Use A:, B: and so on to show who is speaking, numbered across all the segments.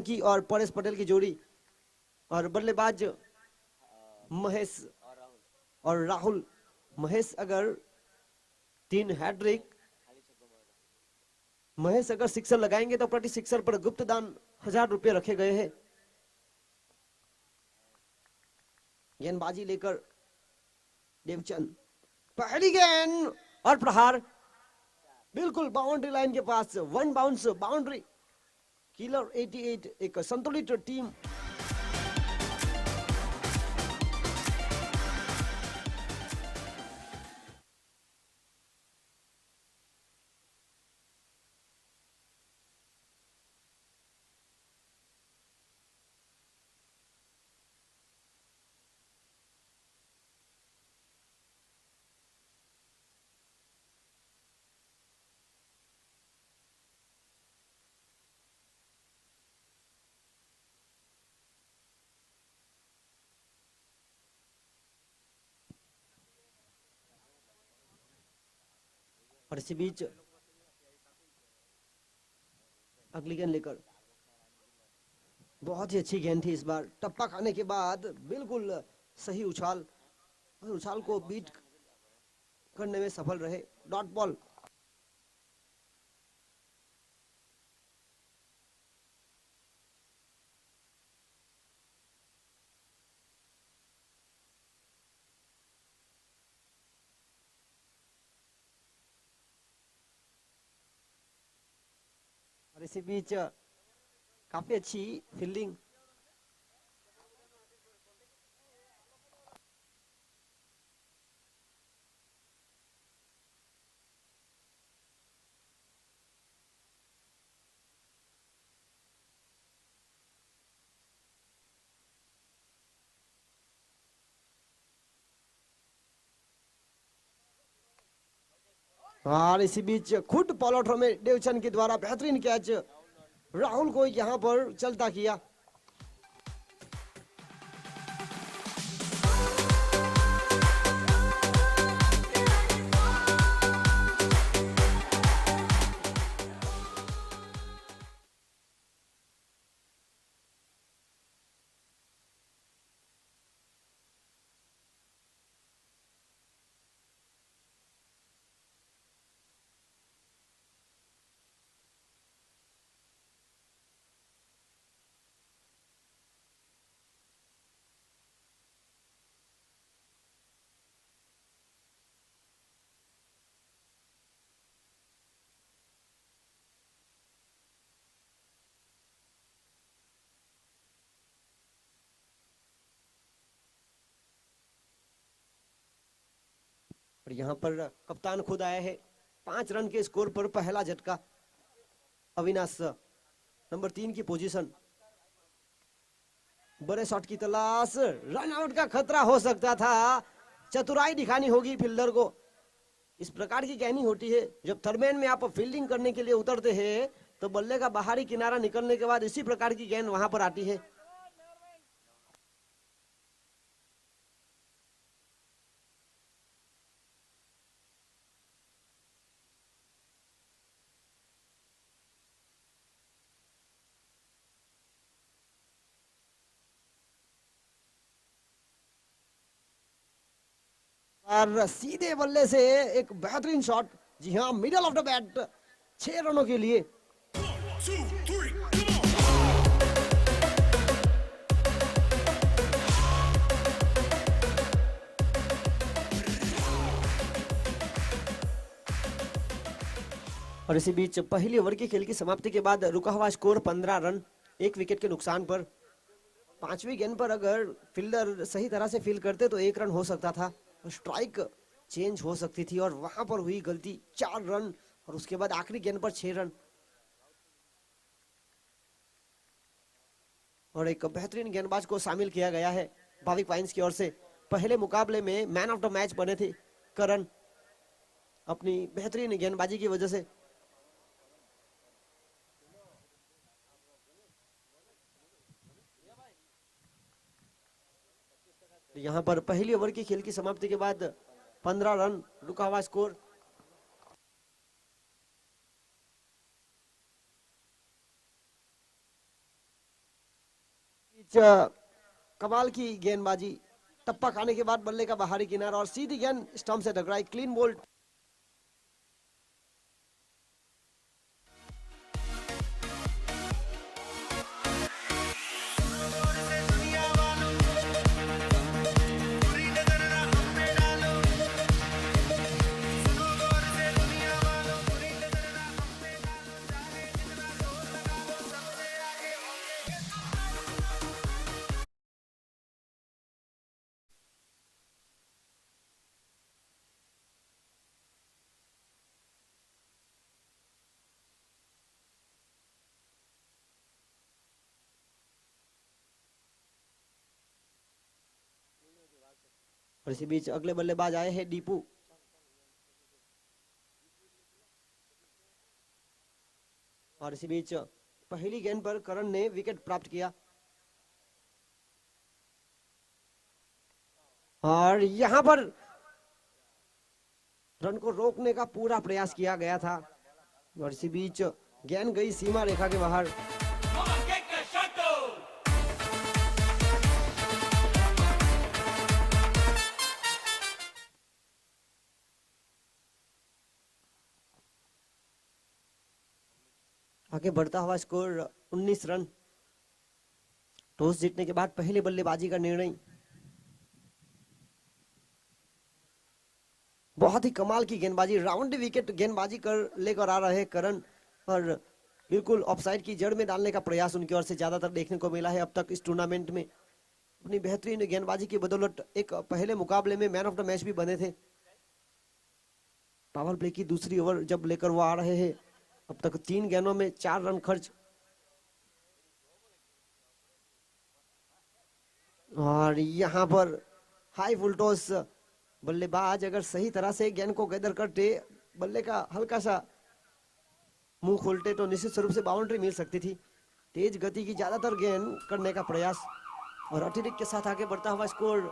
A: की और परेश पटेल की जोड़ी, और बल्लेबाज महेश और राहुल। महेश अगर 3 हैट्रिक, महेश अगर सिक्सर लगाएंगे तो प्रति सिक्सर पर गुप्त दान 1000 रुपये रखे गए हैं। गेंदबाजी लेकर देवचंद, पहली गेंद और प्रहार बिल्कुल बाउंड्री लाइन के पास, 1 बाउंस बाउंड्री। किलर 88 एक संतुलित टीम। और इसी बीच अगली गेंद लेकर, बहुत ही अच्छी गेंद थी इस बार, टप्पा खाने के बाद बिल्कुल सही उछाल, और उछाल को बीट करने में सफल रहे। Dot ball. और इसी बीच काफी अच्छी फील्डिंग। और इसी बीच खुद पॉलोट्रो में देवचंद के द्वारा बेहतरीन कैच, राहुल को यहां पर चलता किया। और यहाँ पर कप्तान खुद आए हैं। 5 रन के स्कोर पर पहला झटका। अविनाश नंबर 3 की पोजीशन, बड़े शॉट की तलाश, रन आउट का खतरा हो सकता था। चतुराई दिखानी होगी फील्डर को। इस प्रकार की कहनी होती है, जब थर्डमैन में आप फील्डिंग करने के लिए उतरते हैं तो बल्ले का बाहरी किनारा निकलने के बाद इसी प्रकार की गेंद वहां पर आती है। और सीधे बल्ले से एक बेहतरीन शॉट, जी हाँ, मिडल ऑफ द बैट, 6 रनों के लिए। और इसी बीच पहली ओवर के खेल की समाप्ति के बाद रुका हुआ स्कोर 15 रन, 1 विकेट के नुकसान पर। 5वीं गेंद पर अगर फील्डर सही तरह से फील करते तो 1 रन हो सकता था, स्ट्राइक चेंज हो सकती थी, और वहां पर हुई गलती। 4 रन, और उसके बाद आखिरी गेंद पर 6 रन। और एक बेहतरीन गेंदबाज को शामिल किया गया है भाविक वाइन्स की ओर से। पहले मुकाबले में मैन ऑफ द मैच बने थे करण, अपनी बेहतरीन गेंदबाजी की वजह से। यहाँ पर पहली ओवर की खेल की समाप्ति के बाद 15 रन, रुका हुआ स्कोर। कमाल की गेंदबाजी, टप्पा खाने के बाद बल्ले का बाहरी किनारा और सीधी गेंद स्टंप से टकराई, क्लीन बोल्ड। और इसी बीच अगले बल्लेबाज आए हैं दीपू। और इसी बीच पहली गेंद पर करण ने विकेट प्राप्त किया और यहां पर रन को रोकने का पूरा प्रयास किया गया था और इसी बीच गेंद गई सीमा रेखा के बाहर। आगे बढ़ता हुआ स्कोर 19 रन। टॉस जीतने के बाद पहले बल्लेबाजी का निर्णय। बहुत ही कमाल की गेंदबाजी, राउंड विकेट गेंदबाजी कर लेकर आ रहे करण और बिल्कुल ऑफसाइड की जड़ में डालने का प्रयास उनकी ओर से ज्यादातर देखने को मिला है अब तक इस टूर्नामेंट में। अपनी बेहतरीन गेंदबाजी की बदौलत एक पहले मुकाबले में मैन ऑफ द मैच भी बने थे। पावर प्ले की दूसरी ओवर जब लेकर वो आ रहे हैं, अब तक 3 गेंदों में 4 रन खर्च और यहां पर हाई फुल टॉस। बल्लेबाज अगर सही तरह से गेंद को गैदर करते, बल्ले का हल्का सा मुंह खोलते तो निश्चित स्वरूप से बाउंड्री मिल सकती थी। तेज गति की ज्यादातर गेंद करने का प्रयास और अतिरिक्त के साथ आगे बढ़ता हुआ स्कोर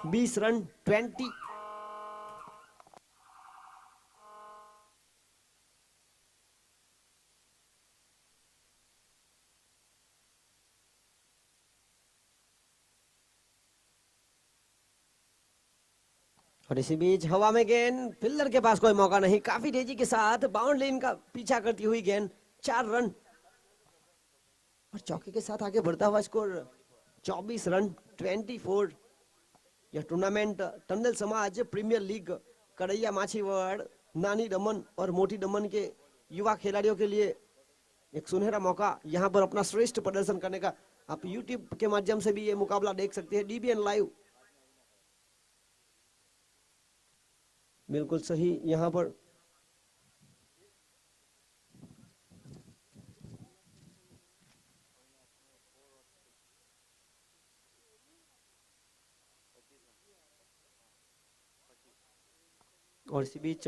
A: 20 रन 20। और इसी बीच हवा में गेंद, फील्डर के पास कोई मौका नहीं, काफी तेजी के साथ बाउंड लाइन का पीछा करती हुई गेंद, 4 रन और चौके के साथ आगे बढ़ता हुआ स्कोर 24 रन 24। यह टूर्नामेंट टंडल समाज प्रीमियर लीग करैया माछीवाड़, नानी दमन और मोटी दमन के युवा खिलाड़ियों के लिए एक सुनहरा मौका, यहां पर अपना श्रेष्ठ प्रदर्शन करने का। आप यूट्यूब के माध्यम से भी ये मुकाबला देख सकते हैं, डीबीएन लाइव। बिल्कुल सही यहां पर और इसी बीच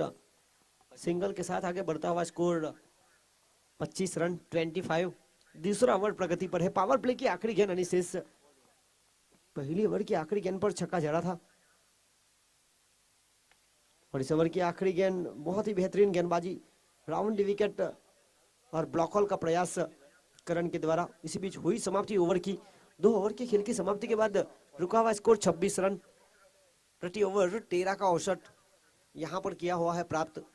A: सिंगल के साथ आगे बढ़ता हुआ स्कोर 25 रन 25। दूसरा ओवर प्रगति पर है। पावर प्ले की आखिरी गेंद अनिशेष, पहली ओवर की आखिरी गेंद पर छक्का जड़ा था और इस ओवर की आखिरी गेंद बहुत ही बेहतरीन गेंदबाजी, राउंड विकेट और ब्लॉक हॉल का प्रयास करण के द्वारा। इसी बीच हुई समाप्ति ओवर की। 2 ओवर के खेल की समाप्ति के बाद रुका हुआ स्कोर 26 रन प्रति ओवर, 13 का औसत यहां पर किया हुआ है प्राप्त।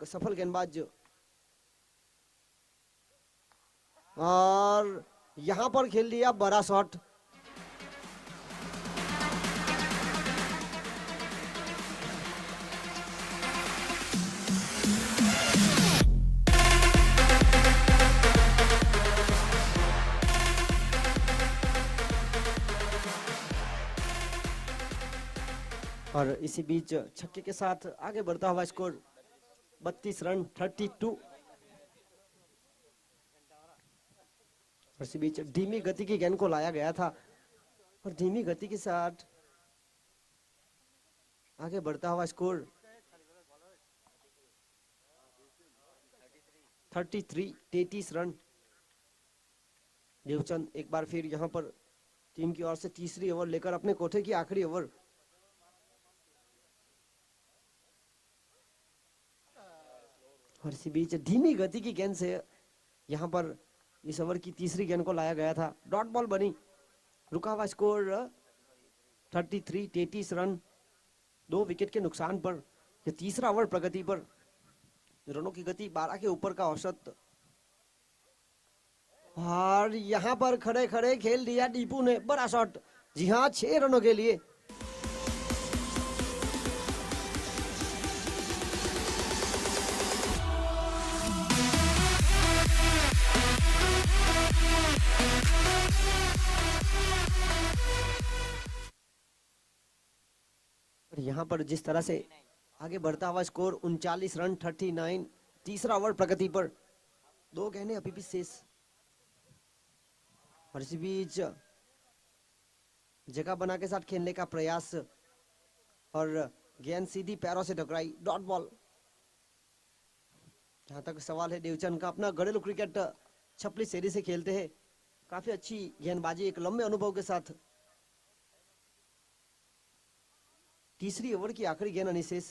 A: सफल गेंदबाज और यहां पर खेल दिया बड़ा शॉट। और इसी बीच छक्के के साथ आगे बढ़ता हुआ स्कोर 32 रन 32। और इसी बीच धीमी गति की गेंद को लाया गया था और धीमी गति के साथ आगे बढ़ता हुआ स्कोर 33 रन। देवचंद एक बार फिर यहां पर टीम की ओर से तीसरी ओवर लेकर अपने कोठे की आखिरी ओवर। और इसी बीच धीमी गति की गेंद से यहां पर इस ओवर की तीसरी गेंद को लाया गया था, डॉट बॉल बनी। रुका हुआ स्कोर 33 रन, 2 विकेट के नुकसान पर यह तीसरा ओवर प्रगति पर। रनों की गति 12 के ऊपर का औसत। और यहां पर खड़े खड़े खेल दिया दीपू ने बड़ा शॉट। जी हां, 6 रनों के लिए। यहां पर जिस तरह से आगे बढ़ता हुआ स्कोर 39 रन 39, तीसरा ओवर प्रगति पर। 2 गेंदें अभी भी शेष। और इसी बीच जगह बना के साथ खेलने का प्रयास और गेंद सीधी पैरों से टकराई, डॉट बॉल। जहां तक सवाल है देवचंद का, अपना घरेलू क्रिकेट छपली शैली से खेलते हैं, काफी अच्छी गेंदबाजी एक लंबे अनुभव के साथ। तीसरी ओवर की आखिरी गेंद अनिशेष।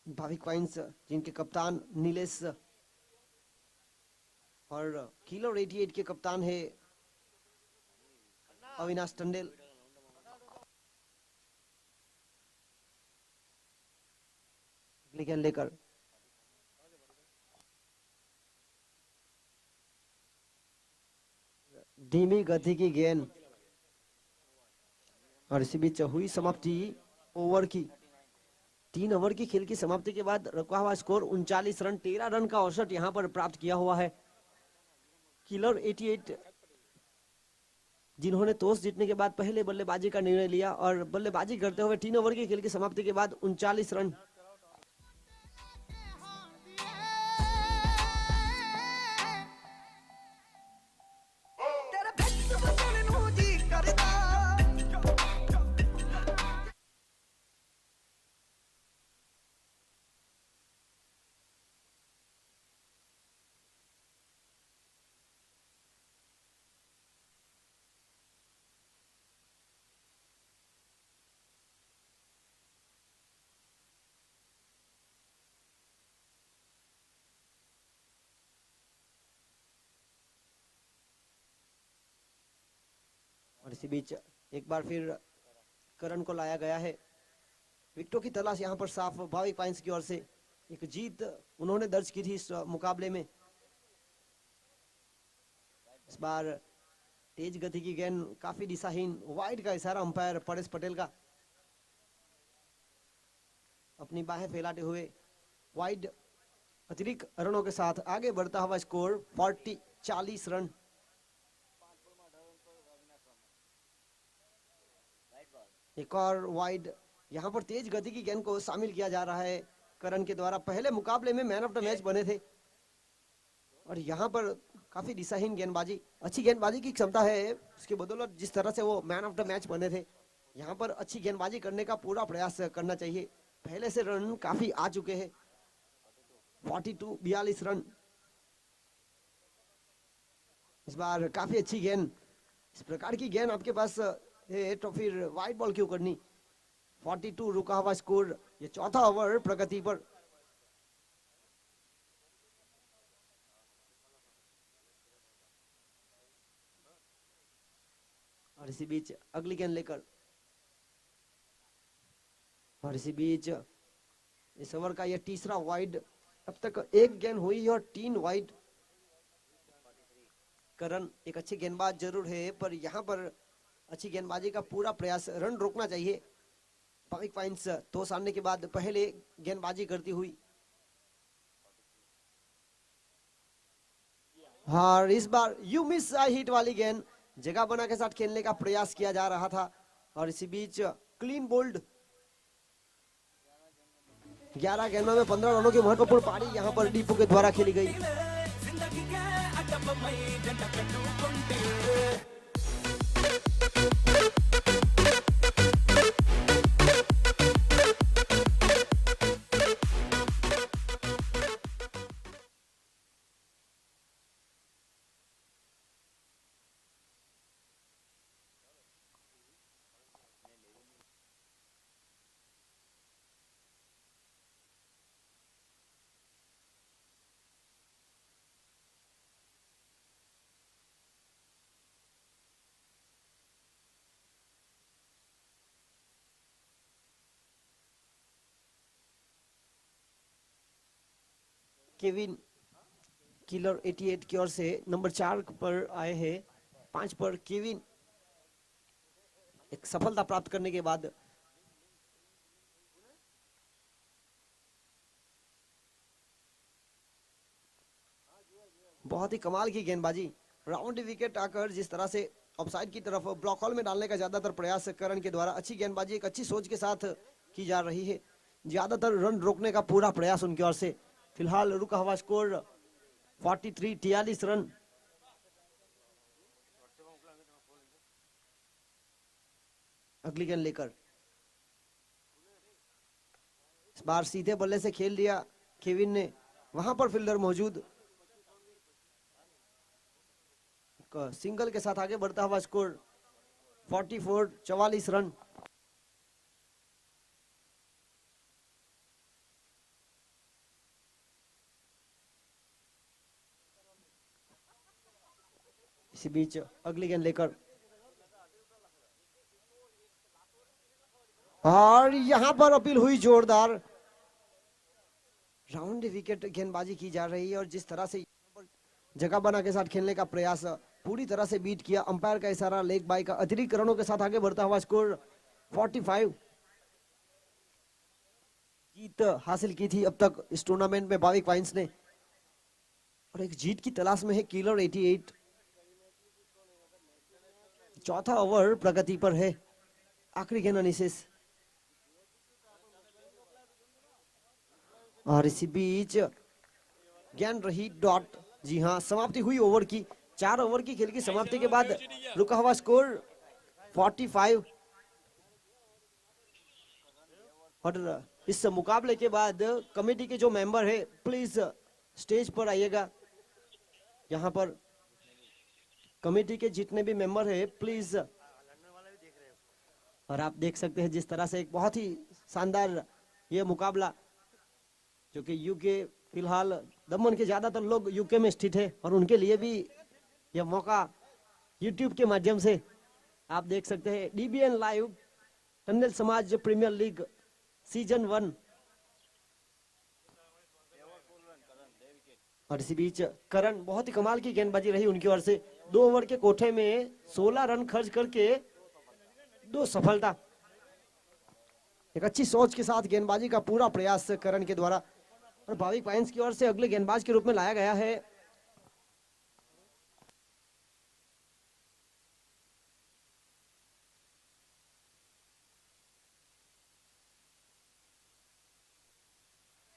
A: भाविक क्वाइंस जिनके कप्तान नीलेश और किलर 88 के कप्तान है अविनाश टंडेल। गेंद लेकर धीमी गति की गेंद। और इसी बीच हुई समाप्ति ओवर की। 3 ओवर की खेल की समाप्ति के बाद रुका हुआ स्कोर 39 रन, 13 रन का औसत यहां पर प्राप्त किया हुआ है। किलर 88 जिन्होंने टॉस जीतने के बाद पहले बल्लेबाजी का निर्णय लिया और बल्लेबाजी करते हुए 3 ओवर की खेल की समाप्ति के बाद 39 रन। और इसी बीच एक बार फिर करण को लाया गया है। विकेटों की तलाश यहां पर साफ भाविक क्वाइंस की ओर से। एक जीत उन्होंने दर्ज की थी इस मुकाबले में। इस बार तेज गति की गेंद काफी दिशाहीन, वाइड का इशारा अंपायर परेश पटेल का। अपनी बाहें फैलाते हुए वाइड अतिरिक्त रनों के साथ आगे बढ़ता हुआ स्कोर 40 रन। एक और वाइड। यहां पर तेज गति की गेंद को शामिल किया जा रहा है करण के द्वारा। पहले मुकाबले में मैन ऑफ द मैच बने थे और यहां पर काफी दिशाहीन गेंदबाजी, अच्छी गेंदबाजी की क्षमता है उसके बदौलत जिस तरह से वो मैन ऑफ द मैच बने थे। यहां पर अच्छी गेंदबाजी करने का पूरा प्रयास करना चाहिए। पहले से रन काफी आ चुके हैं, 42 रन। इस बार काफी अच्छी गेंद। इस प्रकार की गेंद आपके पास है तो फिर वाइड बॉल क्यों करनी। 42 रुका हुआ स्कोर, ये चौथा ओवर प्रगति पर। और इसी बीच अगली गेंद लेकर, और इसी बीच इस ओवर का यह तीसरा वाइड। अब तक 1 गेंद हुई और 3 वाइड। करण एक अच्छे गेंदबाज जरूर है पर यहां पर अच्छी गेंदबाजी का पूरा प्रयास, रन रोकना चाहिए। भाविक क्वाइंस तो सामने के बाद पहले गेंदबाजी करती हुई। और इस बार यू मिस हिट वाली गेंद जगह बना के साथ खेलने का प्रयास किया जा रहा था और इसी बीच क्लीन बोल्ड 11 गेंदों में 15 रनों की महत्वपूर्ण पारी यहां पर डीपू के द्वारा खेली गई। केविन किलर 88 की ओर से नंबर 4 पर आए हैं। 5 पर केविन एक सफलता प्राप्त करने के बाद बहुत ही कमाल की गेंदबाजी, राउंड विकेट आकर जिस तरह से ऑफसाइड की तरफ ब्लॉक हॉल में डालने का ज्यादातर प्रयास करण के द्वारा, अच्छी गेंदबाजी एक अच्छी सोच के साथ की जा रही है। ज्यादातर रन रोकने का पूरा प्रयास उनकी ओर से। फिलहाल रुका हुआ स्कोर 43 रन। अगली गेंद लेकर इस बार सीधे बल्ले से खेल दिया केविन ने, वहां पर फील्डर मौजूद, सिंगल के साथ आगे बढ़ता हुआ स्कोर 44 रन। इसी बीच अगली गेंद लेकर और यहां पर अपील हुई जोरदार, राउंड विकेट गेंदबाजी की जा रही है और जिस तरह से जगह बना के साथ खेलने का प्रयास पूरी तरह से बीट किया। अंपायर का इशारा, लेग बाई का, अतिरिक्त रनों के साथ आगे बढ़ता हुआ स्कोर 45। जीत हासिल की थी अब तक इस टूर्नामेंट में भाविक वाइन्स ने और एक जीत की तलाश में है किलर 88। चौथा ओवर प्रगति पर है, आखिरी गेंद अनिशेष। और इसी बीच गेंद रही डॉट। जी हां, समाप्ति हुई ओवर की। 4 ओवर की खेल की समाप्ति के बाद रुका हुआ स्कोर 45। और इस मुकाबले के बाद कमेटी के जो मेंबर है प्लीज स्टेज पर आइएगा। यहां पर कमेटी के जितने भी मेंबर है प्लीज। और आप देख सकते हैं जिस तरह से एक बहुत ही शानदार ये मुकाबला, जो कि यूके, फिलहाल दमन के ज्यादातर लोग यूके में स्थित है और उनके लिए भी यह मौका यूट्यूब के माध्यम से आप देख सकते हैं। डीबीएन लाइव टंडन समाज प्रीमियर लीग सीजन 1। और इसी बीच करण, बहुत ही कमाल की गेंदबाजी रही उनकी ओर से। 2 ओवर के कोठे में 16 रन खर्च करके 2 सफलता। एक अच्छी सोच के साथ गेंदबाजी का पूरा प्रयास करण के द्वारा और भाविक वाइन्स की ओर से अगले गेंदबाज के रूप में लाया गया है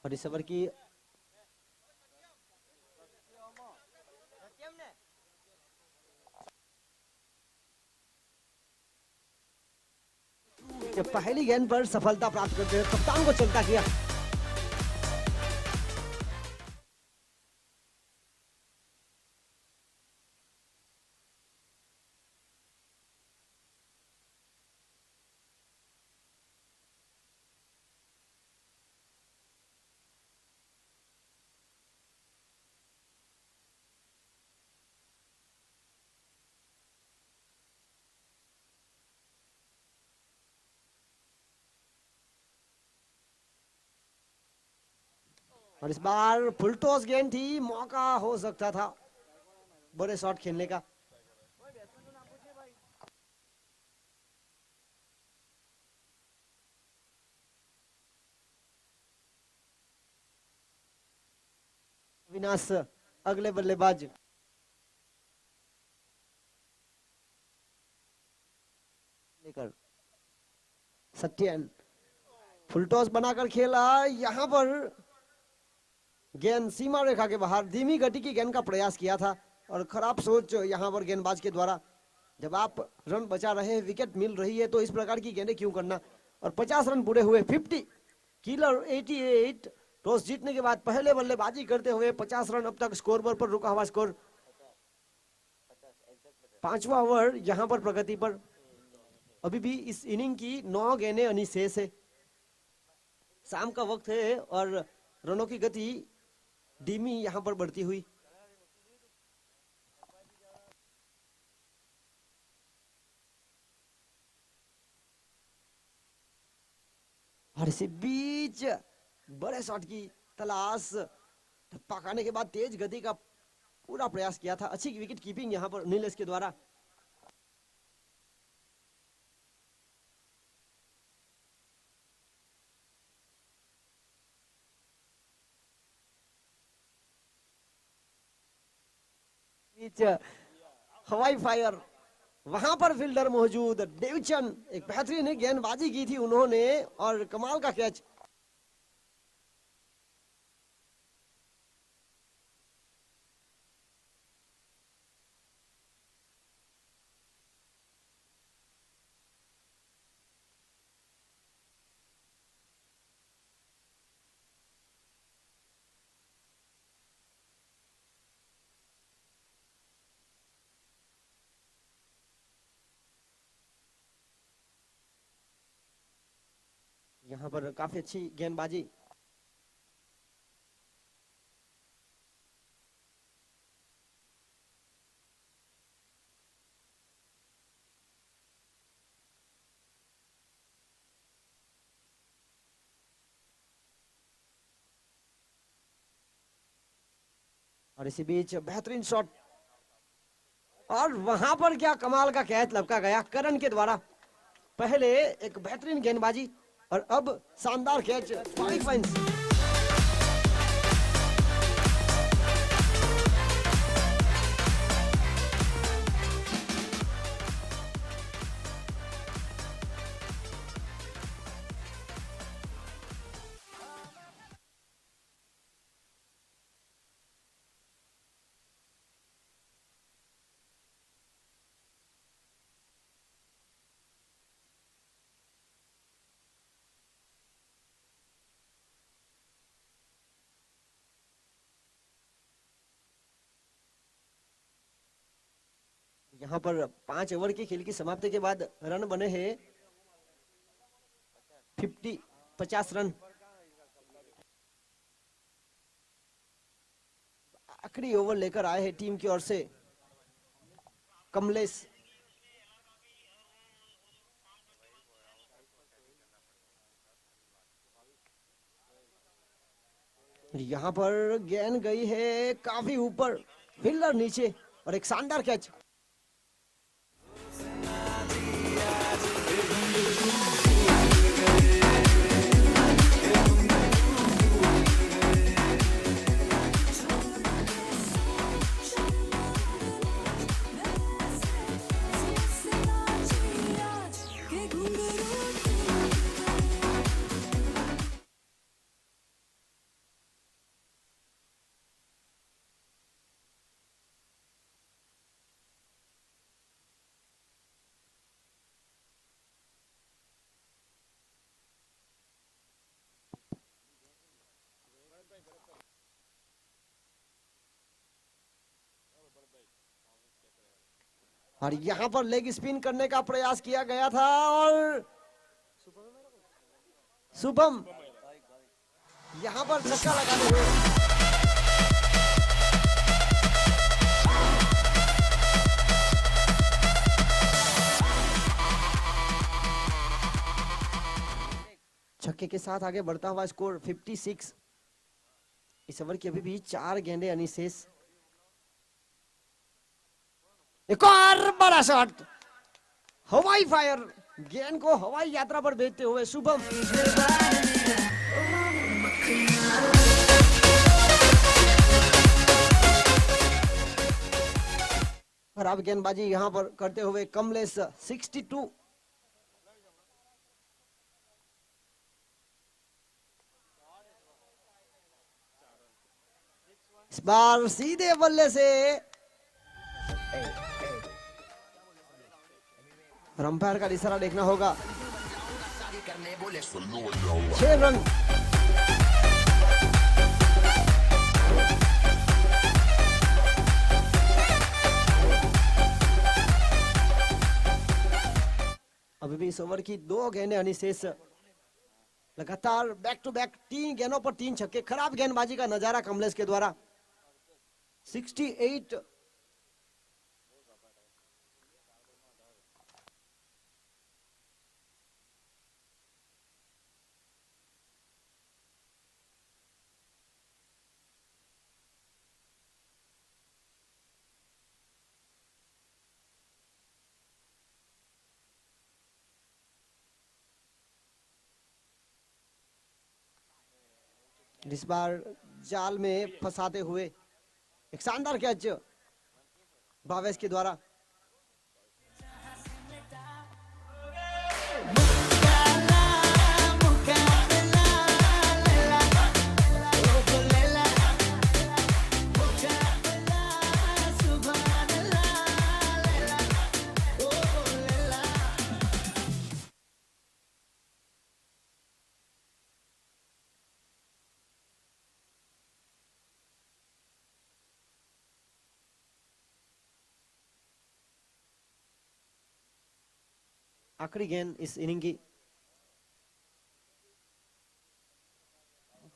A: और इस ओवर की पहली गेंद पर सफलता प्राप्त करते हुए कप्तान को चलता किया। और इस बार फुल टॉस गेंद थी, मौका हो सकता था बड़े शॉट खेलने का। विनाश अगले बल्लेबाज। सत्यन फुल टॉस बनाकर खेला, यहां पर गेंद सीमा रेखा के बाहर, धीमी गति की गेंद का प्रयास किया था और खराब सोच यहां पर गेंदबाज के द्वारा। जब आप रन बचा रहे हैं, विकेट मिल रही है, तो इस प्रकार की गेंदें क्यों करना। और 50 रन पूरे हुए। 50 किलर 88 टॉस जीतने के बाद पहले बल्लेबाजी करते हुए 50 रन अब तक स्कोर बोर्ड पर रुका हुआ स्कोर। पांचवा ओवर यहां पर प्रगति पर। अभी भी इस इनिंग की 9 गेंदें अनिशेष है। शाम का वक्त है और रनों की गति धीमी यहां पर बढ़ती हुई। और इसी बीच बड़े शॉट की तलाश, धप्पा खाने के बाद तेज गति का पूरा प्रयास किया था। अच्छी विकेट कीपिंग यहां पर नीलेश के द्वारा। हवाई फायर, वहां पर फील्डर मौजूद डेविडसन, एक बेहतरीन गेंदबाजी की थी उन्होंने और कमाल का कैच। यहाँ पर काफी अच्छी गेंदबाजी। और इसी बीच बेहतरीन शॉट और वहां पर क्या कमाल का कैच लपका गया करण के द्वारा। पहले एक बेहतरीन गेंदबाजी और अब शानदार कैच। 5 पॉइंट्स। यहाँ पर 5 ओवर की खेल की समाप्ति के बाद रन बने हैं 50 रन। आखिरी ओवर लेकर आए हैं टीम की ओर से कमलेश। यहाँ पर गेंद गई है काफी ऊपर, फील्डर नीचे और एक शानदार कैच। और यहां पर लेग स्पिन करने का प्रयास किया गया था और शुभम यहां पर छक्का लगाते हुए। छक्के के साथ आगे बढ़ता हुआ स्कोर 56। इस ओवर की अभी भी 4 गेंदें अनिशेष। एक और बड़ा शॉट, हवाई फायर, गेंद को हवाई यात्रा पर भेजते हुए शुभम। खराब गेंदबाजी यहां पर करते हुए कमलेश। 62। इस बार सीधे बल्ले से अंपायर का इशारा देखना होगा। 6 रन। अभी भी इस ओवर की 2 गेंदें अनिशेष। लगातार बैक टू बैक 3 गेंदों पर 3 छक्के। खराब गेंदबाजी का नजारा कमलेश के द्वारा। 68। इस बार जाल में फंसाते हुए एक शानदार कैच भावेश के द्वारा। आखिरी गेंद इस इनिंग की।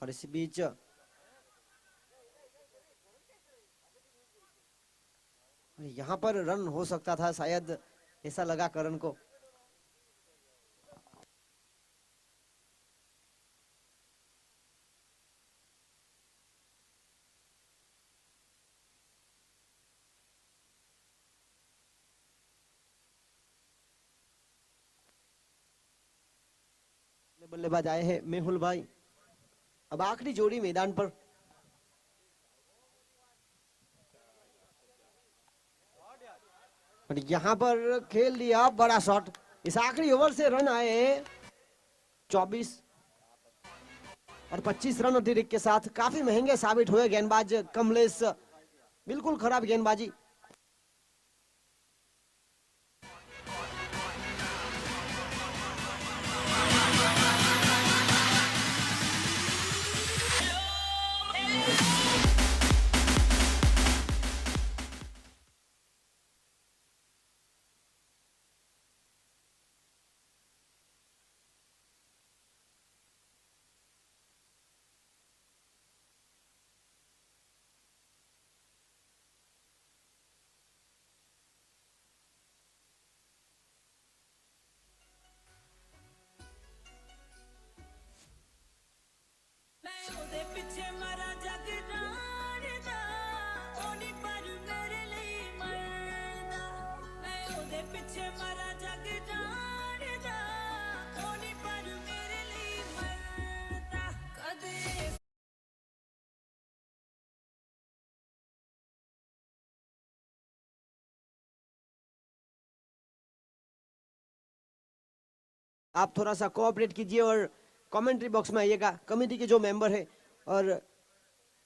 A: और इसी बीच यहां पर रन हो सकता था शायद, ऐसा लगा करण को। बल्लेबाज आए हैं मेहुल भाई। अब आखिरी जोड़ी मैदान पर। और यहां पर खेल दिया बड़ा शॉट। इस आखिरी ओवर से रन आए हैं 24 और 25 रन अतिरिक्त के साथ काफी महंगे साबित हुए गेंदबाज कमलेश। बिल्कुल खराब गेंदबाजी। आप थोड़ा सा कोऑपरेट कीजिए और कमेंट्री बॉक्स में आइएगा। कमेटी के जो मेंबर है और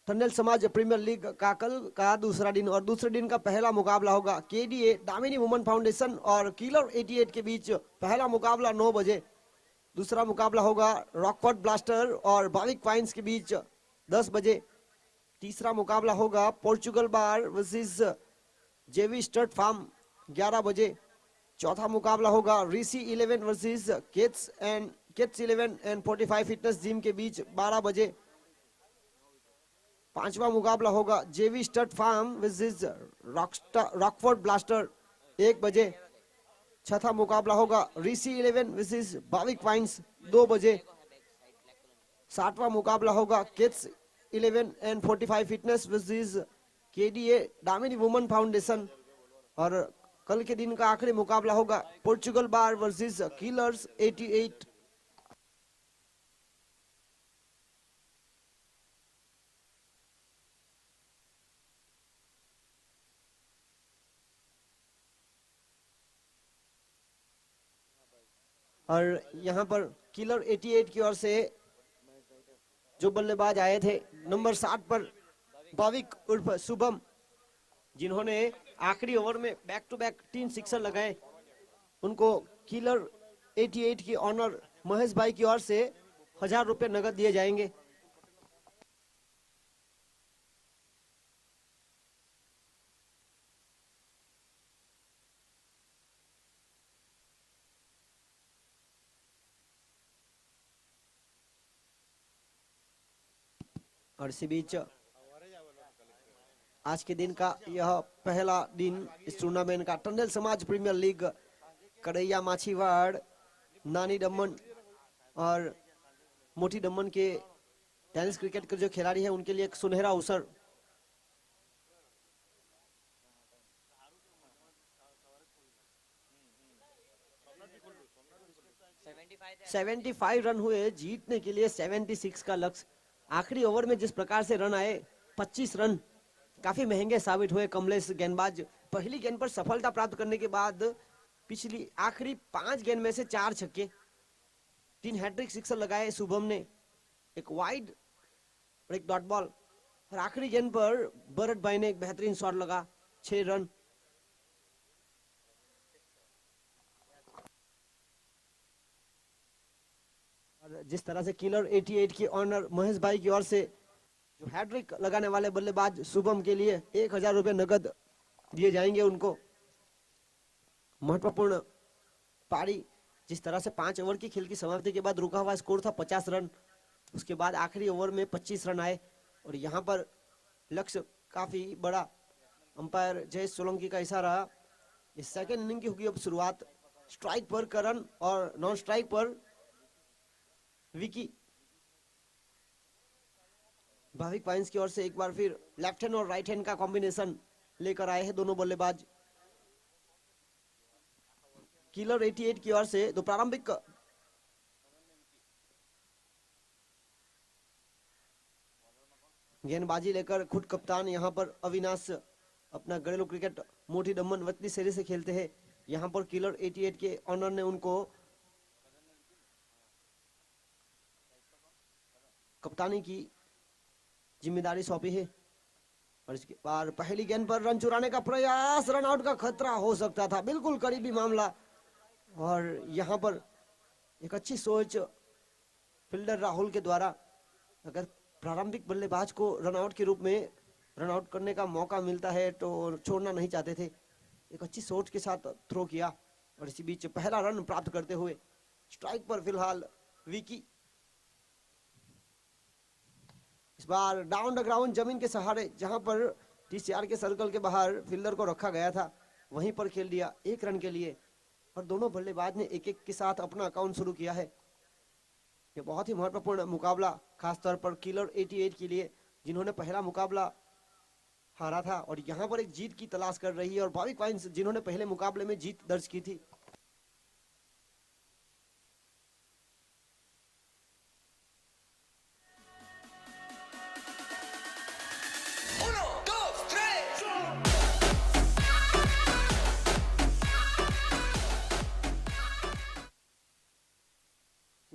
A: टंडल समाज प्रीमियर लीग का कल का दूसरा दिन और दूसरे दिन का पहला मुकाबला होगा केडीए दामिनी वुमन फाउंडेशन और किलर 88 के बीच। पहला मुकाबला 9 बजे। दूसरा मुकाबला होगा रॉकफोर्ड ब्लास्टर और भाविक पाइंस के बीच 10 बजे। तीसरा मुकाबला होगा Portugal bar versus JV stud farm 11 बजे। चौथा मुकाबला होगा ऋषि 11 वर्सेस केट्स 11 एंड 45 फिटनेस जिम के बीच 12 बजे। पांचवा मुकाबला होगा JV stud farm versus Rockford blaster 1 बजे। छठा मुकाबला होगा ऋषि 11 वर्सेस भाविक पाइंस 2 बजे। सातवां मुकाबला होगा केट्स 11 and 45 fitness versus KDA Damini woman foundation. और कल के दिन का आखिरी मुकाबला होगा पोर्चुगल बार वर्सेस किलर्स 88। और यहां पर किलर 88 की ओर से जो बल्लेबाज आए थे नंबर 7 पर भाविक उर्फ शुभम, जिन्होंने आखिरी ओवर में बैक टू बैक 3 सिक्सर लगाए, उनको किलर 88 की ऑनर महेश भाई की ओर से 1000 रुपए नगद दिए जाएंगे। और इसी बीच आज के दिन का यह पहला दिन इस टूर्नामेंट का टंडल समाज प्रीमियर लीग कड़ैया माछीवाड़ नानी दमन और मोटी दमन के टेनिस क्रिकेट के जो खिलाड़ी हैं उनके लिए एक सुनहरा अवसर। सेवेंटी 75 रन हुए जीतने के लिए 76 का लक्ष्य। आखिरी ओवर में जिस प्रकार से रन आए 25 रन काफी महंगे साबित हुए। कमलेश गेंदबाज पहली गेंद पर सफलता प्राप्त करने के बाद पिछली आखिरी 5 गेंद में से 4 छक्के, 3 हैट्रिक सिक्सर लगाए शुभम ने, एक वाइड और एक डॉट बॉल। और आखिरी गेंद पर भरत भाई ने एक बेहतरीन शॉट लगा, 6 रन। और जिस तरह से किलर 88 की ऑनर महेश भाई की ओर से जो हैट्रिक लगाने वाले बल्लेबाज शुभम के लिए 1000 रुपए नगद दिए जाएंगे उनको। महत्वपूर्ण पारी, जिस तरह से 5 ओवर की खेल की समाप्ति के बाद रुका हुआ स्कोर था 50 रन, उसके बाद आखिरी ओवर में 25 रन आए और यहाँ पर लक्ष्य काफी बड़ा। अंपायर जयेश सोलंकी का इशारा, इस सेकेंड इनिंग की होगी अब शुरुआत। स्ट्राइक पर करण और नॉन स्ट्राइक पर विकी। भाविक पाइंस की ओर से एक बार फिर लेफ्ट हैंड और राइट हैंड का कॉम्बिनेशन लेकर आए हैं दोनों बल्लेबाज। किलर 88 की ओर से दो प्रारंभिक गेंदबाजी लेकर खुद कप्तान यहाँ पर अविनाश अपना घरेलू क्रिकेट मोटी दमन वतनी शैली से खेलते हैं। यहाँ पर किलर 88 के ऑनर ने उनको कप्तानी की जिम्मेदारी सौंपी है। और इसके बाद पहली गेंद पर रन चुराने का प्रयास, रन आउट का खतरा हो सकता था, बिल्कुल करीबी मामला। और यहाँ पर एक अच्छी सोच फील्डर राहुल के द्वारा, अगर प्रारंभिक बल्लेबाज को रन आउट के रूप में रन आउट करने का मौका मिलता है तो छोड़ना नहीं चाहते थे। एक अच्छी सोच के साथ थ्रो किया और इसी बीच पहला रन प्राप्त करते हुए स्ट्राइक पर फिलहाल विकी। इस बार डाउन द ग्राउंड जमीन के सहारे, जहां पर टीसीआर के सर्कल के बाहर फील्डर को रखा गया था, वहीं पर खेल दिया 1 रन के लिए। और दोनों बल्लेबाज ने एक एक के साथ अपना अकाउंट शुरू किया है। ये बहुत ही महत्वपूर्ण मुकाबला, खासतौर पर किलर 88 के लिए, जिन्होंने पहला मुकाबला हारा था और यहाँ पर एक जीत की तलाश कर रही है। और भाविक वाइन्स जिन्होंने पहले मुकाबले में जीत दर्ज की थी।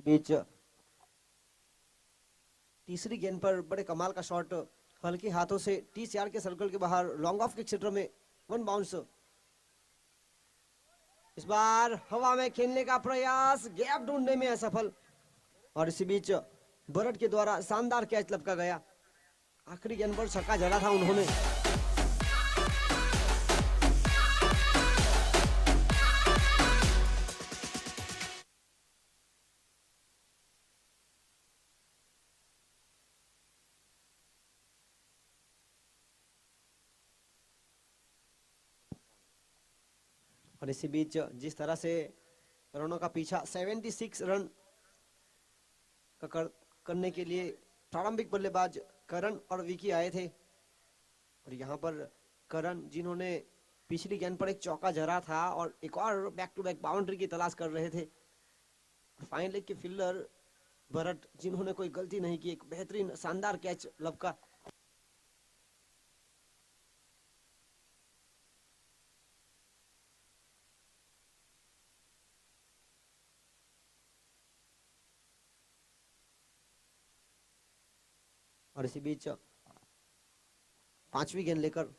A: बीच तीसरी गेंद पर बड़े कमाल का शॉट हल्के हाथों से टीसीआर के सर्कल के बाहर लॉन्ग ऑफ के क्षेत्र में 1 बाउंस। इस बार हवा में खेलने का प्रयास, गैप ढूंढने में असफल। और इसी बीच भरत के द्वारा शानदार कैच लपका गया। आखिरी गेंद पर छक्का जड़ा था उन्होंने। और इसी बीच जिस तरह से रनों का पीछा 76 रन का करने के लिए प्रारंभिक बल्लेबाज करण और विकी आए थे। और यहाँ पर करण, जिन्होंने पिछली गेंद पर एक चौका जड़ा था और एक और बैक टू बैक बाउंड्री की तलाश कर रहे थे। फाइन लेग के फील्डर भरत, जिन्होंने कोई गलती नहीं की, एक बेहतरीन शानदार कैच लपका। और इसी बीच पांचवी गेंद लेकर।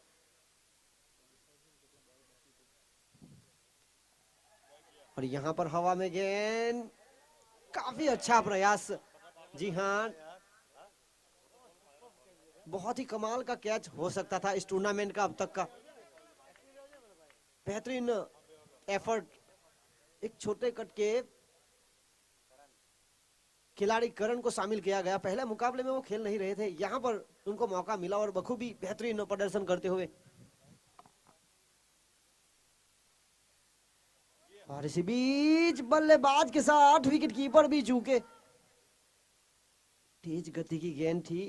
A: और यहां पर हवा में गेंद, काफी अच्छा प्रयास। जी हाँ, बहुत ही कमाल का कैच हो सकता था इस टूर्नामेंट का अब तक का। बेहतरीन एफर्ट। एक छोटे कट के खिलाड़ी करण को शामिल किया गया। पहले मुकाबले में वो खेल नहीं रहे थे, यहां पर उनको मौका मिला और बखूबी बेहतरीन प्रदर्शन करते हुए। और इसी बीच बल्लेबाज के साथ विकेट कीपर भी चूके। तेज गति की गेंद थी।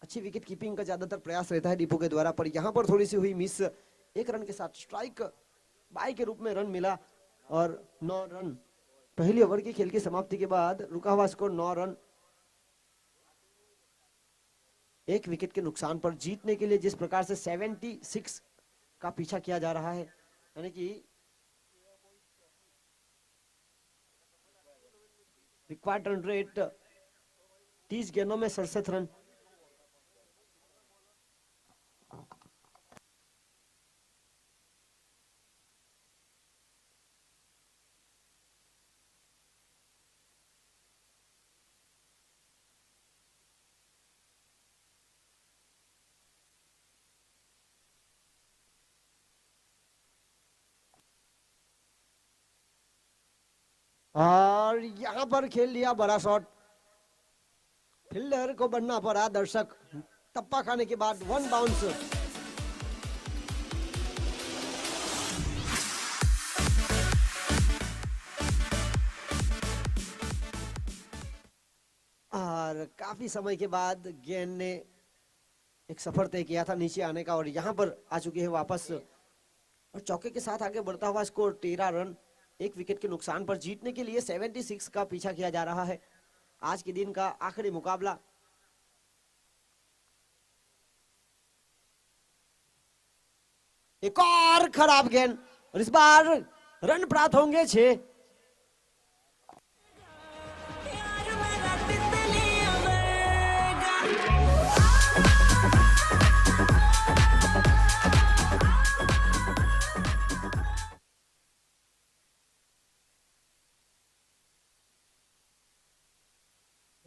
A: अच्छी विकेट कीपिंग का ज्यादातर प्रयास रहता है दीपू के द्वारा, पर यहां पर थोड़ी सी हुई मिस। एक रन के साथ स्ट्राइक बाई के रूप में रन मिला और 9 रन। पहली ओवर की खेल की समाप्ति के बाद रुका हुआ स्कोर 9 रन। एक विकेट के नुकसान पर जीतने के लिए जिस प्रकार से 76 का पीछा किया जा रहा है, यानी कि रिक्वायर्ड रन रेट 30 गेंदों में 67 रन। और यहां पर खेल लिया बड़ा शॉट। फील्डर को बनना पड़ा दर्शक। टप्पा खाने के बाद 1 बाउंस। और काफी समय के बाद गेंद ने एक सफर तय किया था नीचे आने का, और यहां पर आ चुकी है वापस। और चौके के साथ आगे बढ़ता हुआ स्कोर 13 रन। एक विकेट के नुकसान पर जीतने के लिए 76 का पीछा किया जा रहा है। आज के दिन का आखिरी मुकाबला। एक और खराब गेंद, और इस बार रन प्राप्त होंगे 6।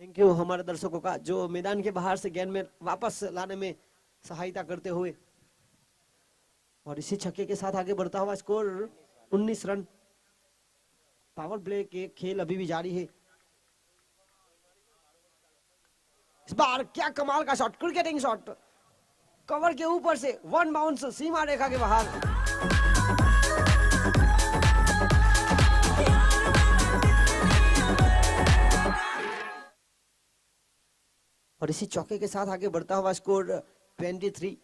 A: थैंक यू हमारे दर्शकों का, जो मैदान के बाहर से गेंद में वापस लाने में सहायता करते हुए। और इसी छक्के के साथ आगे बढ़ता हुआ स्कोर 19 रन। पावर प्ले के खेल अभी भी जारी है। इस बार क्या कमाल का शॉट, क्रिकेटिंग शॉट, कवर के ऊपर से 1 बाउंस सीमा रेखा के बाहर। और इसी चौके के साथ आगे बढ़ता हुआ स्कोर 23।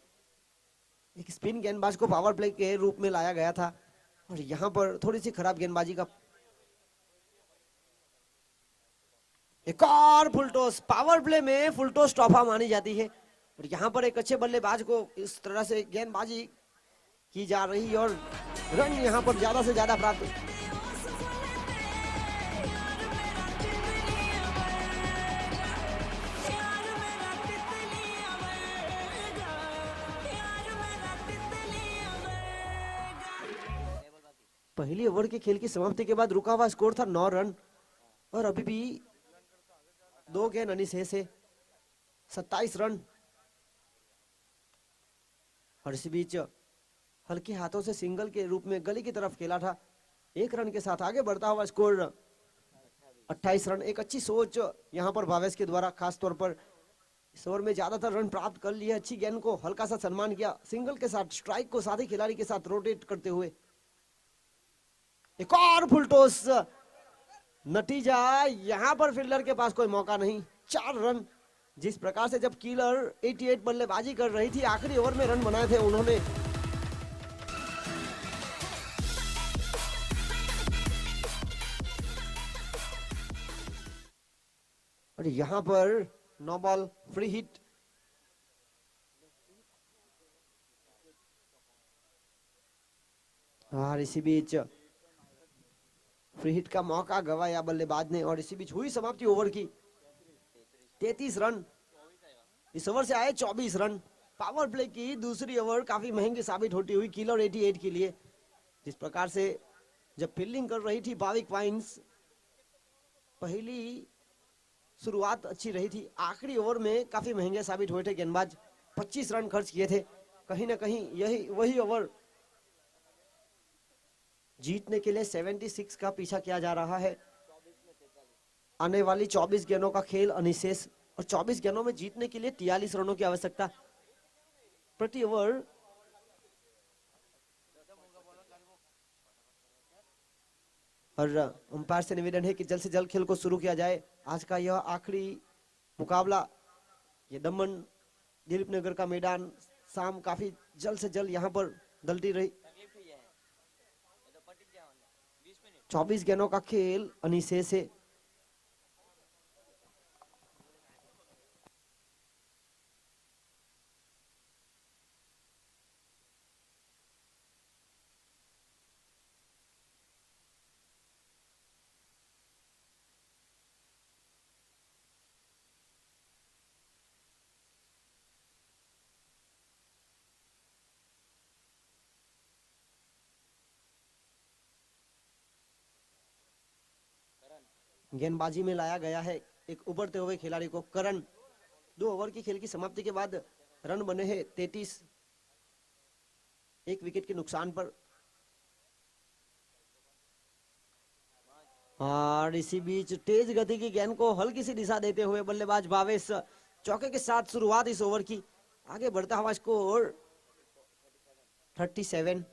A: एक स्पिन गेंदबाज को पावर प्ले के रूप में लाया गया था, और यहां पर थोड़ी सी खराब गेंदबाजी का। एक और फुल टॉस। पावर प्ले में फुल टॉस तोहफा मानी जाती है, और यहां पर एक अच्छे बल्लेबाज को इस तरह से गेंदबाजी की जा रही है और रन यहां पर ज्यादा से ज्यादा प्राप्त। पहली ओवर के खेल की समाप्ति के बाद रुका हुआ स्कोर था 9 रन, और अभी भी 2 गेंद अनिशेष है, 27 रन। और इसी बीच हल्के हाथों से सिंगल के रूप में गली की तरफ खेला था। 1 रन के साथ आगे बढ़ता हुआ स्कोर 28 रन। एक अच्छी सोच यहां पर भावेश के द्वारा, खास तौर पर इस ओवर में ज्यादातर रन प्राप्त कर लिए। अच्छी गेंद को हल्का सा सम्मान किया, सिंगल के साथ स्ट्राइक को साथी खिलाड़ी के साथ रोटेट करते हुए। एक और फुल टॉस। नतीजा यहां पर फील्डर के पास कोई मौका नहीं, 4 रन। जिस प्रकार से जब कीलर 88 बल्लेबाजी कर रही थी, आखिरी ओवर में रन बनाए थे उन्होंने। और यहां पर 9 बॉल फ्री हिट। और इसी बीच फ्री हिट का मौका गवाया बल्लेबाज ने, और इसी बीच हुई समाप्ति ओवर की। 33 रन। इस ओवर से आए 24 रन। पावर प्ले की दूसरी ओवर काफी महंगी साबित होती हुई किलर 88 के लिए। जिस प्रकार से जब फील्डिंग कर रही थी भाविक वाइन्स, पहली शुरुआत अच्छी रही थी, आखिरी ओवर में काफी महंगे साबित हुए थे गेंदबाज। 25 रन खर्च किए थे। कहीं ना कहीं यही वही ओवर जीतने के लिए 76 का पीछा किया जा रहा है। आने वाली 24 गेंदों का खेल अनिशेष, और 24 गेंदों में जीतने के लिए 43 रनों की आवश्यकता प्रति ओवर। और अंपायर से निवेदन है कि जल्द से जल्द खेल को शुरू किया जाए। आज का यह आखिरी मुकाबला, ये दमन दिलीप नगर का मैदान शाम काफी जल्द से जल्द यहाँ पर दलती रही। 24 गेंदों का खेल अनिशेष है। गेंदबाजी में लाया गया है एक उभरते हुए खिलाड़ी को, करण। 2 ओवर की खेल की समाप्ति के बाद रन बने हैं 33, 1 विकेट के नुकसान पर। और इसी बीच तेज गति की गेंद को हल्की सी दिशा देते हुए बल्लेबाज भावेश चौके के साथ शुरुआत इस ओवर की। आगे बढ़ता हुआ स्कोर 37।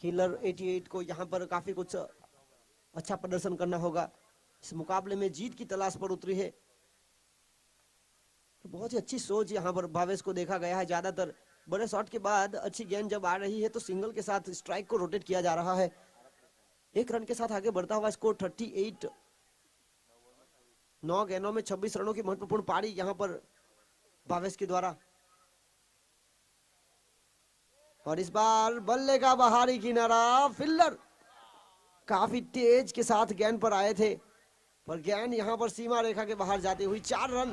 A: किलर 88 को यहाँ पर काफी कुछ अच्छा प्रदर्शन करना होगा। इस मुकाबले में जीत की तलाश पर उतरी है। तो बहुत ही अच्छी सोच यहाँ पर भावेश को देखा गया है। ज्यादातर बड़े शॉट के बाद अच्छी गेंद जब आ रही है तो सिंगल के साथ स्ट्राइक को रोटेट किया जा रहा है। 1 रन के साथ आगे बढ़ता हुआ स्कोर 38। 9 गेंदों में 26 रनों की महत्वपूर्ण पारी यहाँ पर भावेश के द्वारा। और इस बार बल्ले का बाहरी किनारा, फील्डर काफी तेज के साथ गेंद पर आए थे, पर गेंद यहां पर सीमा रेखा के बाहर जाती हुई 4 रन।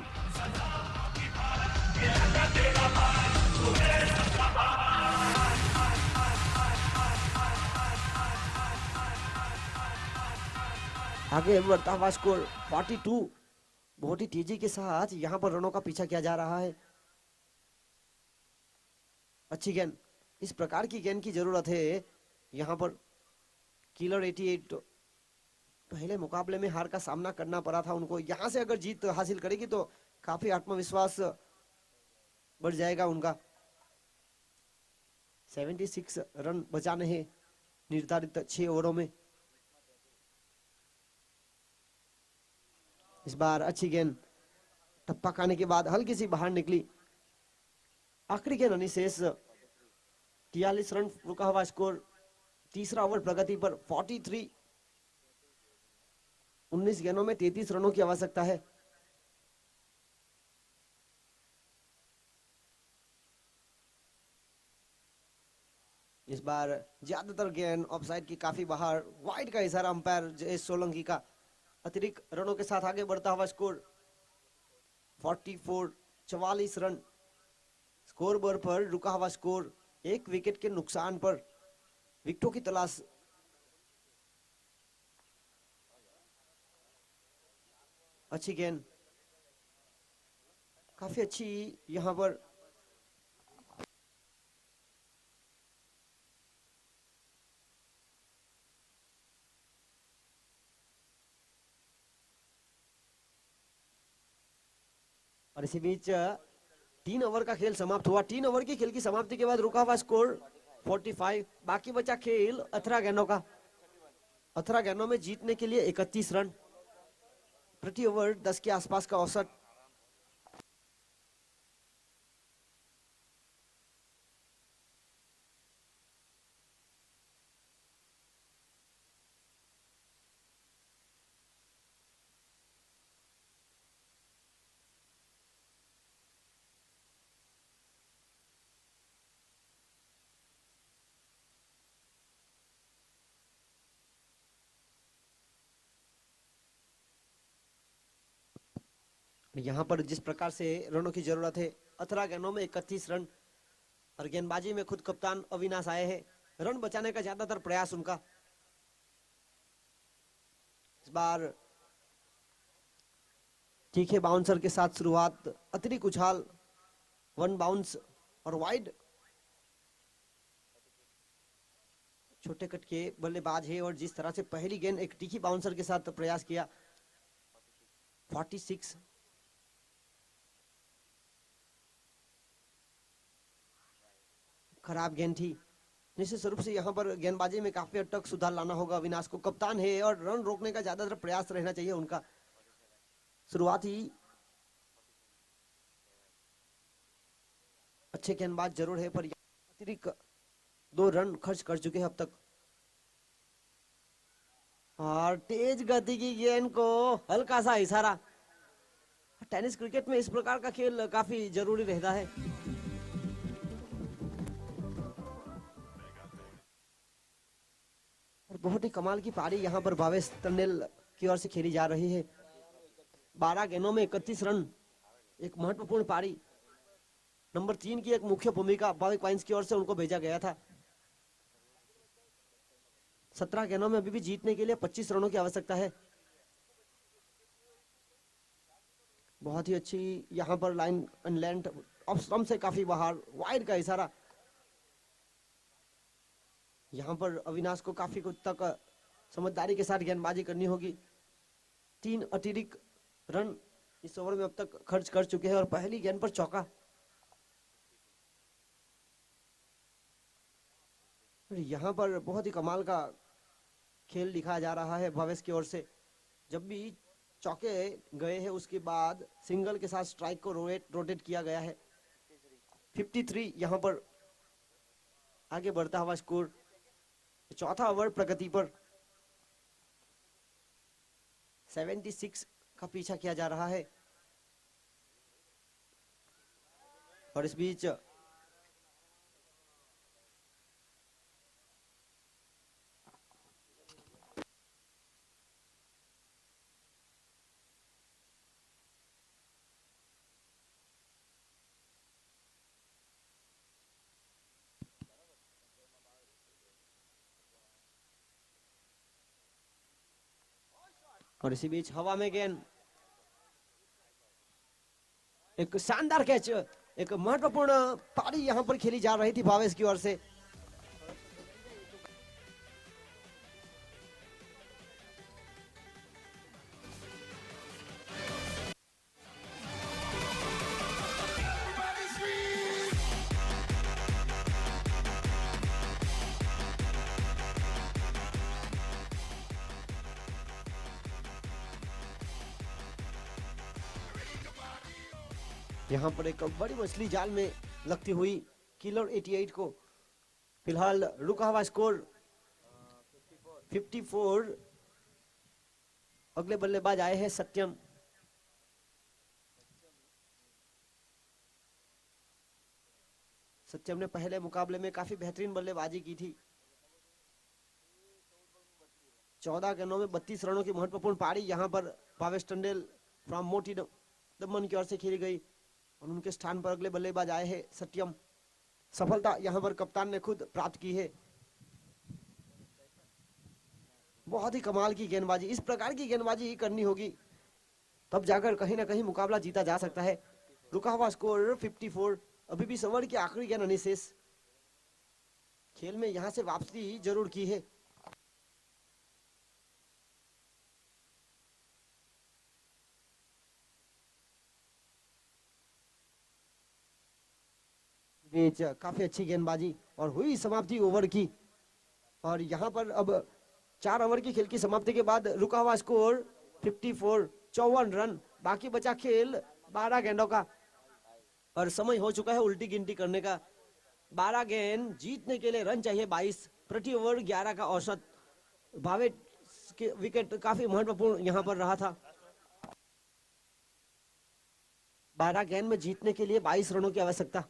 A: आगे बढ़ता हुआ स्कोर 42। बहुत ही तेजी के साथ यहां पर रनों का पीछा किया जा रहा है। अच्छी गेंद, इस प्रकार की गेंद की जरूरत है यहां पर। किलर 88 पहले मुकाबले में हार का सामना करना पड़ा था उनको, यहां से अगर जीत हासिल करेगी तो काफी आत्मविश्वास बढ़ जाएगा उनका। 76 रन बचाने हैं निर्धारित 6 ओवरों में। इस बार अच्छी गेंद टप्पा खाने के बाद हल्की सी बाहर निकली। आखिरी गेंद अनिशेष, 43 रन रुका हुआ स्कोर। तीसरा ओवर प्रगति पर 43। 19 गेंदों में 33 रनों की आवश्यकता है। इस बार ज्यादातर गेंद ऑफसाइड की काफी बाहर, वाइड का इशारा अंपायर जयेश सोलंकी का। अतिरिक्त रनों के साथ आगे बढ़ता हुआ स्कोर 44। 44 रन स्कोर बोर्ड पर रुका हुआ स्कोर। 1 विकेट के नुकसान पर विकेटों की तलाश। अच्छी गेंद, काफी अच्छी यहां पर और इसी बीच 3 ओवर का खेल समाप्त हुआ। 3 ओवर की खेल की समाप्ति के बाद रुका हुआ स्कोर 45। बाकी बचा खेल 18 गेंदों का। 18 गेंदों में जीतने के लिए 31 रन प्रति ओवर, 10 के आसपास का औसत। यहाँ पर जिस प्रकार से रनों की जरूरत है, 18 गेंदों में 31 रन, और गेंदबाजी में खुद कप्तान अविनाश आए हैं, रन बचाने का ज्यादातर प्रयास उनका। इस बार तीखे बाउंसर के साथ शुरुआत, अतिरिक्त उछाल, 1 बाउंस और वाइड। छोटे कट के बल्लेबाज है, और जिस तरह से पहली गेंद एक तीखी बाउंसर के साथ प्रयास किया, 46। खराब गेंद थी। निश्चित रूप से यहाँ पर गेंदबाजी में काफी हद तक सुधार लाना होगा अविनाश को, कप्तान है और रन रोकने का ज्यादातर प्रयास रहना चाहिए उनका। शुरुआत ही अच्छे गेंदबाज जरूर है, पर अतिरिक्त 2 रन खर्च कर चुके हैं अब तक। और तेज गति की गेंद को हल्का सा इशारा। टेनिस क्रिकेट में इस प्रकार का खेल काफी जरूरी रहता है। और बहुत ही कमाल की पारी यहाँ पर भावेश टंडेल की ओर से खेली जा रही है। 12 गेंदों में 31 रन, एक महत्वपूर्ण पारी। नंबर 3 की एक मुख्य भूमिका भाविक पाइंस की ओर से उनको भेजा गया था। 17 गेंदों में अभी भी जीतने के लिए 25 रनों की आवश्यकता है। बहुत ही अच्छी यहाँ पर line and length off stump से काफी बाहर, वाइड का इशारा। यहाँ पर अविनाश को काफी कुछ तक समझदारी के साथ गेंदबाजी करनी होगी। 3 अतिरिक्त रन इस ओवर में अब तक खर्च कर चुके हैं, और पहली गेंद पर चौका। यहाँ पर बहुत ही कमाल का खेल दिखाया जा रहा है भावेश की ओर से। जब भी चौके गए हैं उसके बाद सिंगल के साथ स्ट्राइक को रोटेट किया गया है। 53 यहाँ पर आगे बढ़ता हुआ स्कोर। चौथा ओवर प्रगति पर, 76 का पीछा किया जा रहा है। और इस बीच हवा में गेंद, एक शानदार कैच, एक महत्वपूर्ण पारी यहाँ पर खेली जा रही थी भावेश की ओर से। यहाँ पर एक बड़ी मछली जाल में लगती हुई किलर 88 को। फिलहाल रुका हुआ स्कोर 54। अगले बल्लेबाज आए हैं सत्यम। सत्यम ने पहले मुकाबले में काफी बेहतरीन बल्लेबाजी की थी। 14 गेंदों में 32 रनों की महत्वपूर्ण पारी यहाँ पर भावेश टंडेल फ्रॉम मोटी दमन की ओर से खेली गई, और उनके स्थान पर अगले बल्लेबाज आए हैं सत्यम। सफलता यहाँ पर कप्तान ने खुद प्राप्त की है। बहुत ही कमाल की गेंदबाजी, इस प्रकार की गेंदबाजी ही करनी होगी, तब जाकर कहीं ना कहीं मुकाबला जीता जा सकता है। रुका हुआ स्कोर 54। अभी भी ओवर की आखिरी गेंद अनिशेष। खेल में यहां से वापसी जरूर की है। काफी अच्छी गेंदबाजी और हुई समाप्ति ओवर की। और यहाँ पर अब 4 ओवर की खेल की समाप्ति के बाद रुका हुआ स्कोर 54, 54 रन। बाकी बचा खेल 12 गेंदों का, और समय हो चुका है उल्टी गिनती करने का। 12 गेंद जीतने के लिए रन चाहिए 22, प्रति ओवर 11 का औसत। भावे के विकेट काफी महत्वपूर्ण यहाँ पर रहा था। 12 गेंद में जीतने के लिए 22 रनों की आवश्यकता।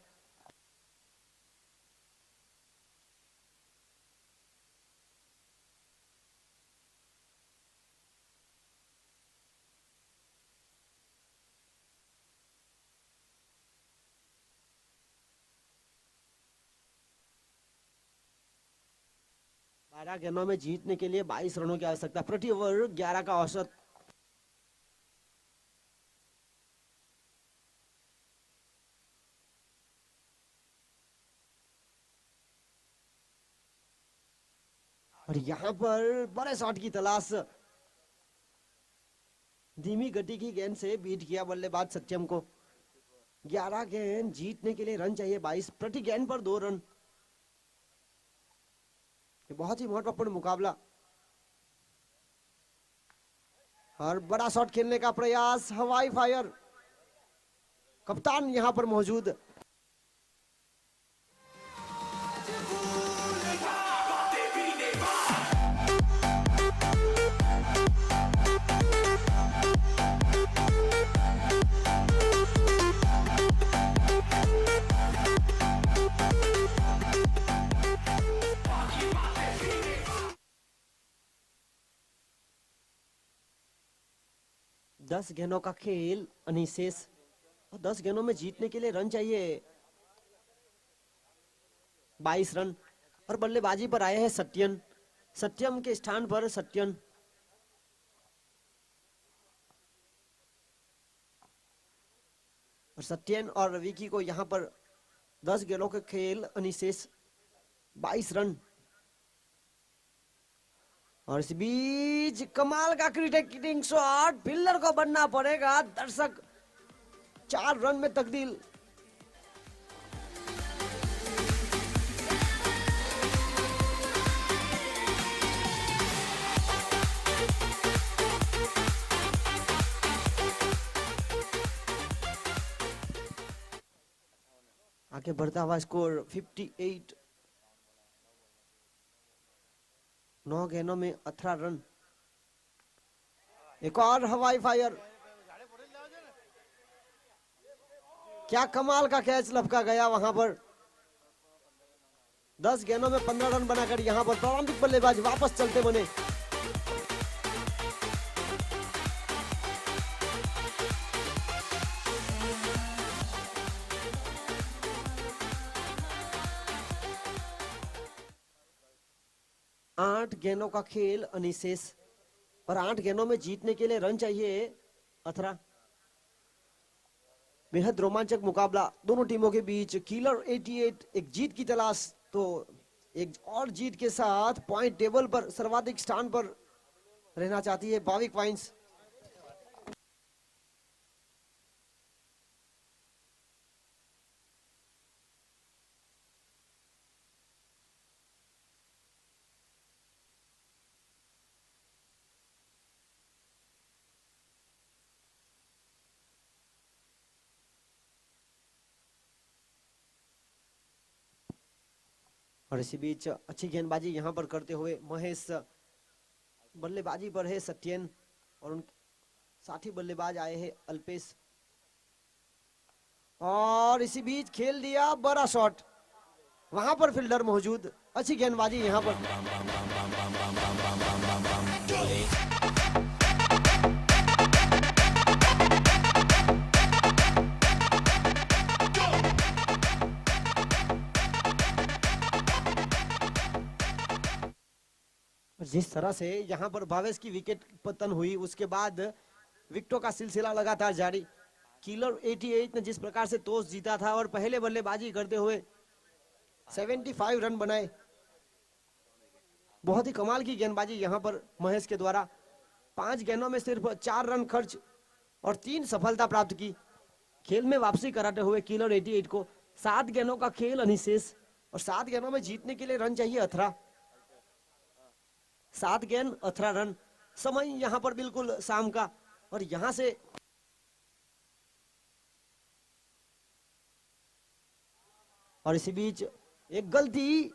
A: 12 गेंदों में जीतने के लिए 22 रनों की आवश्यकता, प्रति ओवर 11 का औसत। और यहाँ पर बड़े शॉट की तलाश, धीमी गति की गेंद से बीट किया बल्लेबाज सत्यम को। 11 गेंद जीतने के लिए रन चाहिए 22, प्रति गेंद पर 2 रन। ये बहुत ही महत्वपूर्ण मुकाबला। और बड़ा शॉट खेलने का प्रयास, हवाई फायर, कप्तान यहां पर मौजूद। दस गेंदों का खेल अनिशेष, और 10 गेंदों में जीतने के लिए रन चाहिए 22 रन। और बल्लेबाजी पर आए हैं सत्यन, सत्यम के स्थान पर सत्यन। और सत्यन और रविकी को यहां पर 10 गेंदों के खेल अनिशेष 22 रन। और इस बीच कमाल का क्रिकेटिंग शॉट, फील्डर को बनना पड़ेगा, दर्शक 4 रन में तब्दील। आगे बढ़ता हुआ स्कोर 58, 9 गेंदों में 18 रन। एक और हवाई फायर, क्या कमाल का कैच लपका गया वहां पर। 10 गेंदों में 15 रन बनाकर यहां पर प्रारंभिक बल्लेबाज वापस चलते बने। आठ गेंदों का खेल अनिशेष, और 8 गेंदों में जीतने के लिए रन चाहिए 18। बेहद रोमांचक मुकाबला दोनों टीमों के बीच। किलर 88 एक जीत की तलाश, तो एक और जीत के साथ पॉइंट टेबल पर सर्वाधिक स्थान पर रहना चाहती है, 22 पॉइंट्स। और इसी बीच अच्छी गेंदबाजी यहां पर करते हुए महेश, बल्लेबाजी पर है सत्यन, और उनके साथी बल्लेबाज आए हैं अल्पेश। और इसी बीच खेल दिया बड़ा शॉट, वहां पर फील्डर मौजूद, अच्छी गेंदबाजी यहां पर। जिस तरह से यहां पर भावेश की विकेट पतन हुई, उसके बाद विकेटों का सिलसिला लगातार जारी। किलर 88 ने जिस प्रकार से टॉस जीता था और पहले बल्लेबाजी करते हुए 75 रन बनाए, बहुत ही कमाल की गेंदबाजी यहां पर महेश के द्वारा। 5 गेंदों में सिर्फ 4 रन खर्च और 3 सफलता प्राप्त की, खेल में वापसी कराते हुए किलर 88 को। 7 गेंदों का खेल अनिशेष, और 7 गेंदों में जीतने के लिए रन चाहिए 18। 7 गेंद 18 रन, समय यहां पर बिल्कुल शाम का। और यहां से और इसी बीच एक गलती,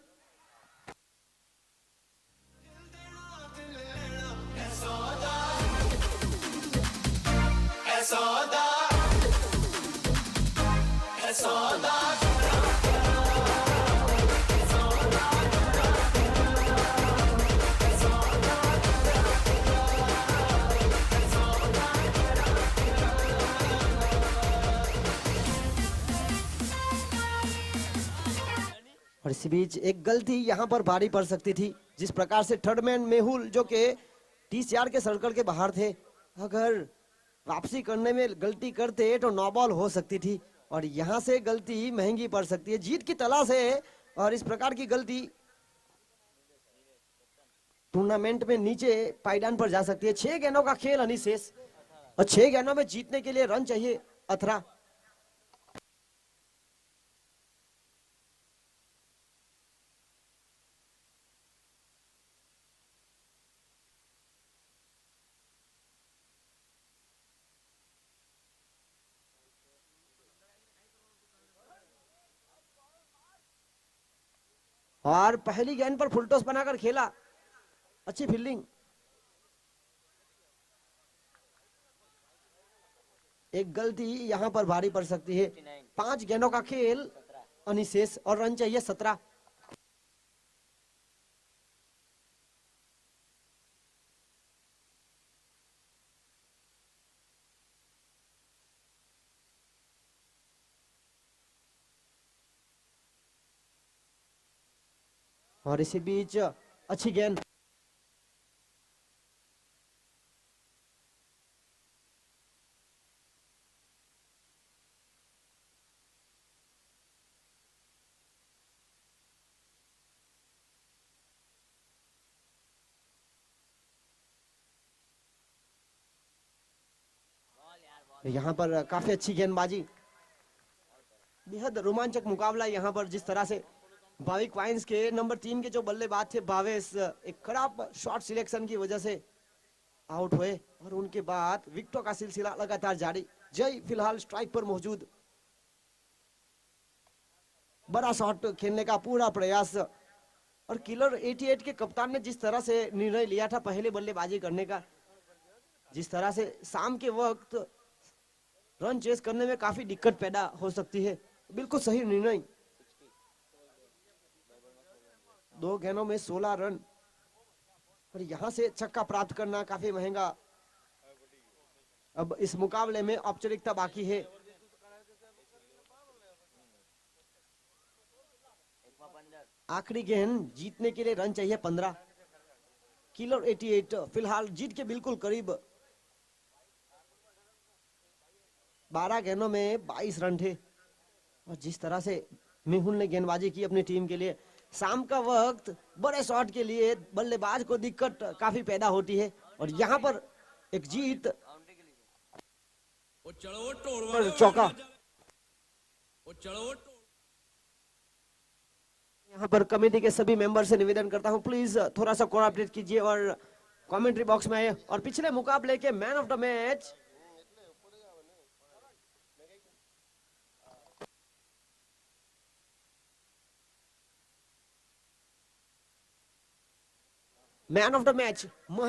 A: और इसी बीच एक गलती यहाँ पर भारी पड़ सकती थी। जिस प्रकार से थर्ड मैन मेहुल जो के 30 यार्ड के सर्कल के बाहर थे, अगर वापसी करने में गलती करते तो नो बॉल हो सकती थी और यहाँ से गलती महंगी पड़ सकती है। जीत की तलाश है और इस प्रकार की गलती टूर्नामेंट में नीचे पायदान पर जा सकती है। 6 गेंदों का खेल अनी शेष और 6 गेंदों में जीतने के लिए रन चाहिए 18। और पहली गेंद पर फुल टॉस बनाकर खेला, अच्छी फील्डिंग। एक गलती यहां पर भारी पड़ सकती है। 5 गेंदों का खेल अनिशेष और रन चाहिए 17। और इसी बीच अच्छी गेंद, यहां पर काफी अच्छी गेंदबाजी, बेहद रोमांचक मुकाबला यहां पर। जिस तरह से भाविक वाइन्स के नंबर 3 के जो बल्लेबाज थे भावेश, एक खराब शॉट सिलेक्शन की वजह से आउट हुए और उनके बाद विकेटों का सिलसिला लगातार जारी। जय फिलहाल स्ट्राइक पर मौजूद, बड़ा शॉट खेलने का पूरा प्रयास और किलर 88 के कप्तान ने जिस तरह से निर्णय लिया था पहले बल्लेबाजी करने का, जिस तरह से शाम के वक्त रन चेस करने में काफी दिक्कत पैदा हो सकती है, बिल्कुल सही निर्णय। 2 गेंदों में 16 रन और यहां से छक्का प्राप्त करना काफी महंगा। अब इस मुकाबले में औपचारिकता बाकी है। आखिरी गेंद जीतने के लिए रन चाहिए 15। किलर 88 फिलहाल जीत के बिल्कुल करीब। 12 गेंदों में 22 रन थे और जिस तरह से मेहुल ने गेंदबाजी की अपनी टीम के लिए, शाम का वक्त बड़े शॉट के लिए बल्लेबाज को दिक्कत काफी पैदा होती है और यहाँ पर एक जीत पर चौका। यहाँ पर कमेटी के सभी मेंबर से निवेदन करता हूँ, प्लीज थोड़ा सा कोऑपरेट कीजिए और कमेंट्री बॉक्स में आए। और पिछले मुकाबले के man of the match man of the match